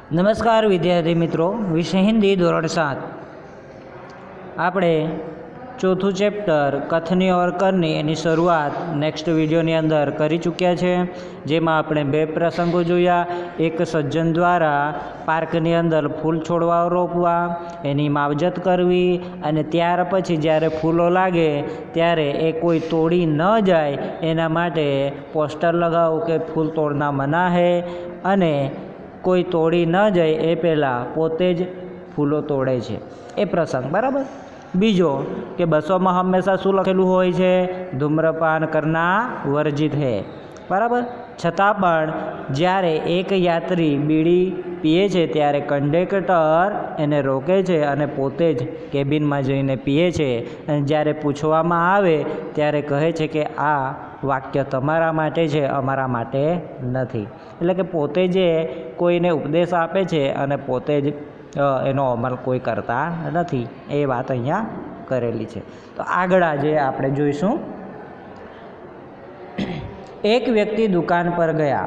નમસ્કાર વિદ્યાર્થી મિત્રો, વિષય હિન્દી ધોરણ 7 આપણે ચોથું ચેપ્ટર કથની ઓર કરની એની શરૂઆત નેક્સ્ટ વિડીયોની અંદર કરી ચૂક્યા છે, જેમાં આપણે બે પ્રસંગો જોયા। એક સજ્જન દ્વારા પાર્કની અંદર ફૂલ છોડવા રોપવા, એની માવજત કરવી અને ત્યાર પછી જ્યારે ફૂલો લાગે ત્યારે એ કોઈ તોડી ન જાય એના માટે પોસ્ટર લગાવો કે ફૂલ તોડના મના હે, અને કોઈ તોડી ન જાય એ પહેલાં પોતે જ ફૂલો તોડે છે એ પ્રસંગ, બરાબર। બીજો કે બસોમાં હંમેશા શું લખેલું હોય છે? ધૂમ્રપાન કરના વર્જિત હે, બરાબર। છતાં પણ જ્યારે એક યાત્રી બીડી પીએ છે ત્યારે કંડક્ટર એને રોકે છે અને પોતે જ કેબિનમાં જઈને પીએ છે, અને જ્યારે પૂછવામાં આવે ત્યારે કહે છે કે આ વાક્ય તમારા માટે છે, અમારા માટે નથી। એટલે કે પોતે જે કોઈને ઉપદેશ આપે છે અને પોતે જ એનો અમલ કોઈ કરતા નથી, એ વાત અહીંયા કરેલી છે। તો આગળ આજે આપણે જોઈશું। एक व्यक्ति दुकान पर गया।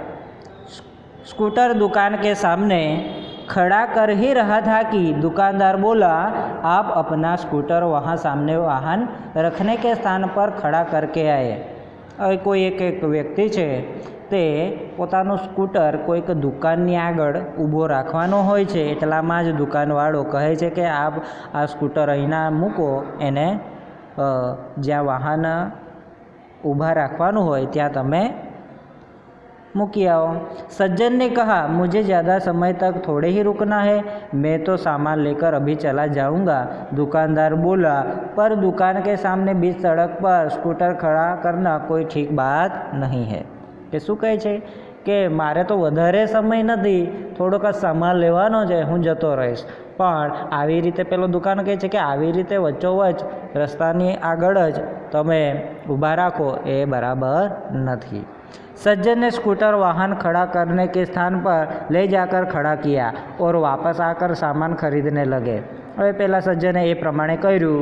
स्कूटर दुकान के सामने खड़ा कर ही रहा था कि दुकानदार बोला, आप अपना स्कूटर वहाँ सामने वाहन रखने के स्थान पर खड़ा करके आए। હવે કોઈ એક વ્યક્તિ છે તે પોતાનું સ્કૂટર કોઈક દુકાનની આગળ ઊભો રાખવાનો હોય છે, એટલામાં જ દુકાનવાળો કહે છે કે આપ આ સ્કૂટર અહીંના મૂકો, એને જ્યાં વાહન ऊभा रखवानु हो त्या तमे मूकी आओ। सज्जन ने कहा, मुझे ज़्यादा समय तक थोड़े ही रुकना है, मैं तो सामान लेकर अभी चला जाऊंगा। दुकानदार बोला, पर दुकान के सामने बीच सड़क पर स्कूटर खड़ा करना कोई ठीक बात नहीं है। કે શું કહે છે કે મારે તો વધારે સમય નથી, થોડોક સામાન લેવાનો છે, હું જતો રહીશ। પણ આવી રીતે પેલો દુકાન કહે છે કે આવી રીતે વચ્ચોવચ્ચ રસ્તાની આગળ જ તમે ઊભા રાખો, એ બરાબર નથી। सज्जन ने स्कूटर वाहन खड़ा करने के स्थान पर ले जाकर खड़ा किया और वापस आकर सामान खरीदने लगे। હવે પહેલાં सज्जने એ પ્રમાણે કર્યું।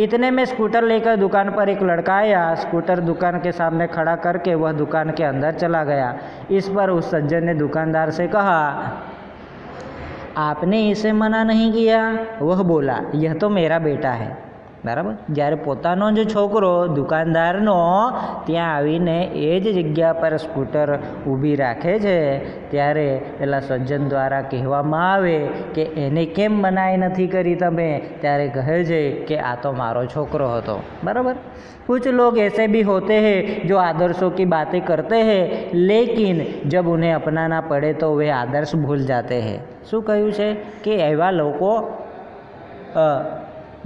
इतने में स्कूटर लेकर दुकान पर एक लड़का आया। स्कूटर दुकान के सामने खड़ा करके वह दुकान के अंदर चला गया। इस पर उस सज्जन ने दुकानदार से कहा, आपने इसे मना नहीं किया? वह बोला, यह तो मेरा बेटा है, બરાબર। જ્યારે પોતાનો જ છોકરો દુકાનદારનો ત્યાં આવીને એ જ જગ્યા પર સ્કૂટર ઊભી રાખે છે ત્યારે પેલા સજ્જન દ્વારા કહેવામાં આવે કે એને કેમ મનાઈ નથી કરી તમે? ત્યારે કહે છે કે આ તો મારો છોકરો હતો, બરાબર। कुछ लोग ऐसे भी होते हैं जो आदर्शों की बातें करते हैं, लेकिन जब उन्हें अपनाना पड़े तो वे आदर्श भूल जाते हैं। શું કહ્યું છે કે એવા લોકો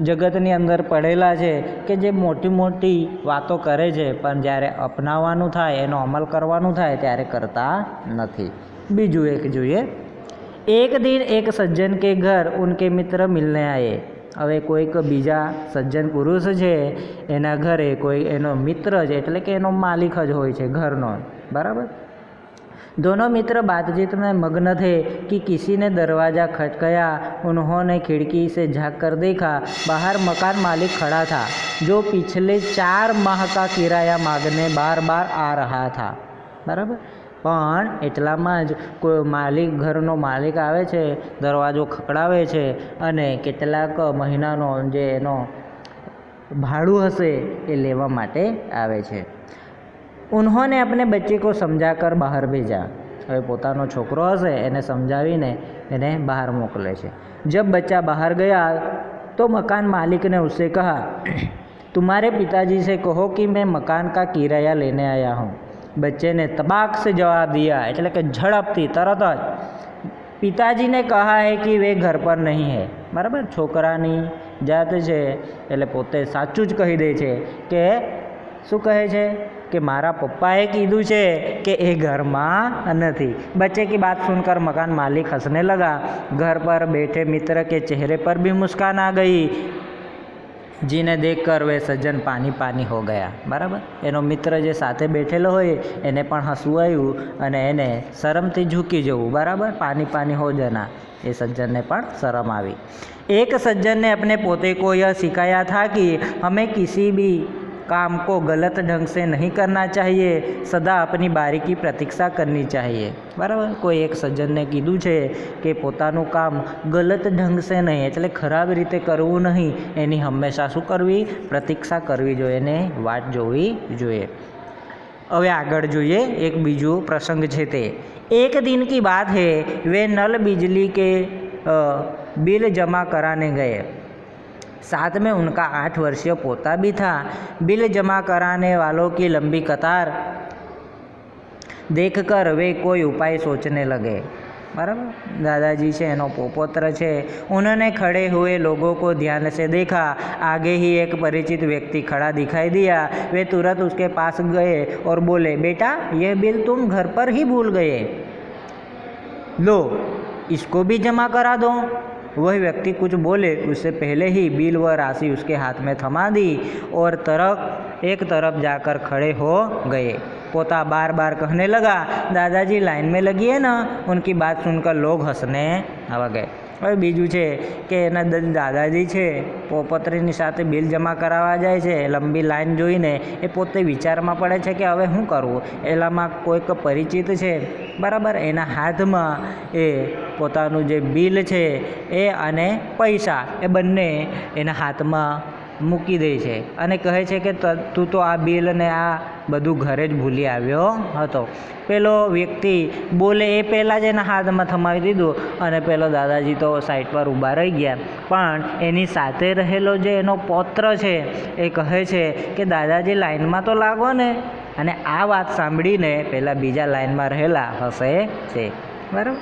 જગતની અંદર પડેલા છે કે જે મોટી મોટી વાતો કરે છે, પણ જ્યારે અપનાવવાનું થાય, એનો અમલ કરવાનું થાય ત્યારે કરતા નથી। બીજું એક જોઈએ। एक दिन एक सज्जन के घर उनके मित्र मिलने आए। હવે કોઈક બીજા સજ્જન પુરુષ છે એના ઘરે કોઈ એનો મિત્ર છે, એટલે કે એનો માલિક જ હોય છે ઘરનો, બરાબર। दोनों मित्र बातचीत में मग्न थे कि किसी ने दरवाज़ा खटखटाया। उन्होंने खिड़की से झांक कर देखा, बाहर मकान मालिक खड़ा था, जो पिछले 4 माह का किराया मांगने बार बार आ रहा था, बराबर। પણ એટલામાં જ કોઈ માલિક, ઘરનો માલિક આવે છે, દરવાજો ખખડાવે છે અને કેટલાક મહિનાનો જે એનો ભાડું હશે એ લેવા માટે આવે છે। उन्होंने अपने बच्चे को समझाकर बाहर भेजा। હવે પોતાનો છોકરો હશે એને સમજાવીને એને બહાર મોકલે છે। जब बच्चा बाहर गया तो मकान मालिक ने उससे कहा, तुम्हारे पिताजी से कहो कि मैं मकान का किराया लेने आया हूँ। बच्चे ने तबाक से जवाब दिया, એટલે કે ઝડપથી તરત જ पिताजी ने कहा है कि वे घर पर नहीं है, બરાબર। છોકરાની જાત છે એટલે પોતે સાચું જ કહી દે છે કે શું કહે છે कि मारा पप्पाए कीधु छे कि ए घर में नहीं। बच्चे की बात सुनकर मकान मालिक हंसने लगा। घर पर बैठे मित्र के चेहरे पर भी मुस्कान आ गई, जिन्हें देखकर वे सज्जन पानी पानी हो गया, बराबर। एनो मित्र जे साथे बैठेलो होय एने पण हसવું આવ્યું અને એને શરમથી ઝૂકી જવું, बराबर। पानी पानी हो जाना, ये सज्जन ने पण शर्म આવી। एक सज्जन ने अपने पोते को यह सिखाया था कि हमें किसी भी काम को गलत ढंग से नहीं करना चाहिए, सदा अपनी बारी की प्रतीक्षा करनी चाहिए। बराबर, कोई एक સજ્જનને કીધું છે કે પોતાનું કામ ગલત ઢંગ સે નહીં એટલે ખરાબ રીતે કરવું નહીં, એની હંમેશા શું કરવી? પ્રતીક્ષા કરવી જોઈએ, એને વાટ જોવી જોઈએ। હવે આગળ જોઈએ એક બીજો પ્રસંગ છે તે एक दिन की बात है, वे नल बिजली के बिल जमा कराने गए। साथ में उनका 8 वर्षीय पोता भी था। बिल जमा कराने वालों की लंबी कतार देखकर वे कोई उपाय सोचने लगे। बराबर, दादाजी છે એનો પોપોત્ર છે, उन्होंने खड़े हुए लोगों को ध्यान से देखा। आगे ही एक परिचित व्यक्ति खड़ा दिखाई दिया। वे तुरंत उसके पास गए और बोले, बेटा यह बिल तुम घर पर ही भूल गए, लो इसको भी जमा करा दो। वह व्यक्ति कुछ बोले उससे पहले ही बिल व राशि उसके हाथ में थमा दी और एक तरफ जाकर खड़े हो गए। पोता बार बार कहने लगा, दादाजी लाइन में लगी है ना। उनकी बात सुनकर लोग हंसने लगे। હવે બીજું છે કે એના દાદાજી છે પોપત્રીની સાથે બિલ જમા કરાવવા જાય છે, લંબી લાઈન જોઈને એ પોતે વિચારમાં પડે છે કે હવે શું કરવું। એલામાં કોઈક પરિચિત છે, બરાબર, એના હાથમાં એ પોતાનું જે બિલ છે એ અને પૈસા એ બંને એના હાથમાં મૂકી દે છે અને કહે છે કે તું તો આ બિલ ને આ બધું ઘરે જ ભૂલી આવ્યો હતો। પેલો વ્યક્તિ બોલે એ પહેલાં જ એના હાથમાં થમાવી દીધું અને પેલો દાદાજી તો સાઈડ પર ઊભા રહી ગયા। પણ એની સાથે રહેલો જે એનો પૌત્ર છે એ કહે છે કે દાદાજી લાઈનમાં તો લાગો ને। અને આ વાત સાંભળીને પેલા બીજા લાઈનમાં રહેલા હસે છે। બરાબર,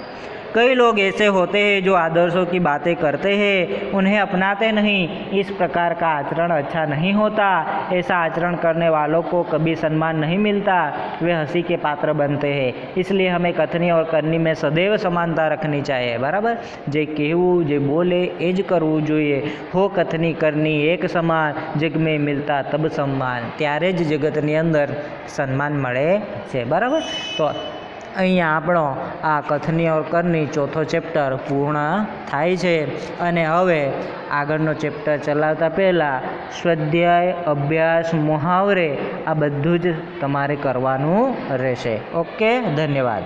कई लोग ऐसे होते हैं जो आदर्शों की बातें करते हैं, उन्हें अपनाते नहीं। इस प्रकार का आचरण अच्छा नहीं होता। ऐसा आचरण करने वालों को कभी सम्मान नहीं मिलता, वे हंसी के पात्र बनते हैं। इसलिए हमें कथनी और करनी में सदैव समानता रखनी चाहिए। बराबर, जे कहेवू जे बोले ए ज करवू जोईए। हो कथनी करनी एक समान, जग में मिलता तब सम्मान, त्यारे ज जगतनी अंदर सन्मान मळे छे। बराबर, तो અહીંયા આપણો આ કથની ઓર કરની ચોથો ચેપ્ટર પૂર્ણ થાય છે અને હવે આગળનો ચેપ્ટર ચલાવતા પહેલાં સ્વાધ્યાય, અભ્યાસ, મુહાવરે આ બધું જ તમારે કરવાનું રહેશે। ઓકે, ધન્યવાદ।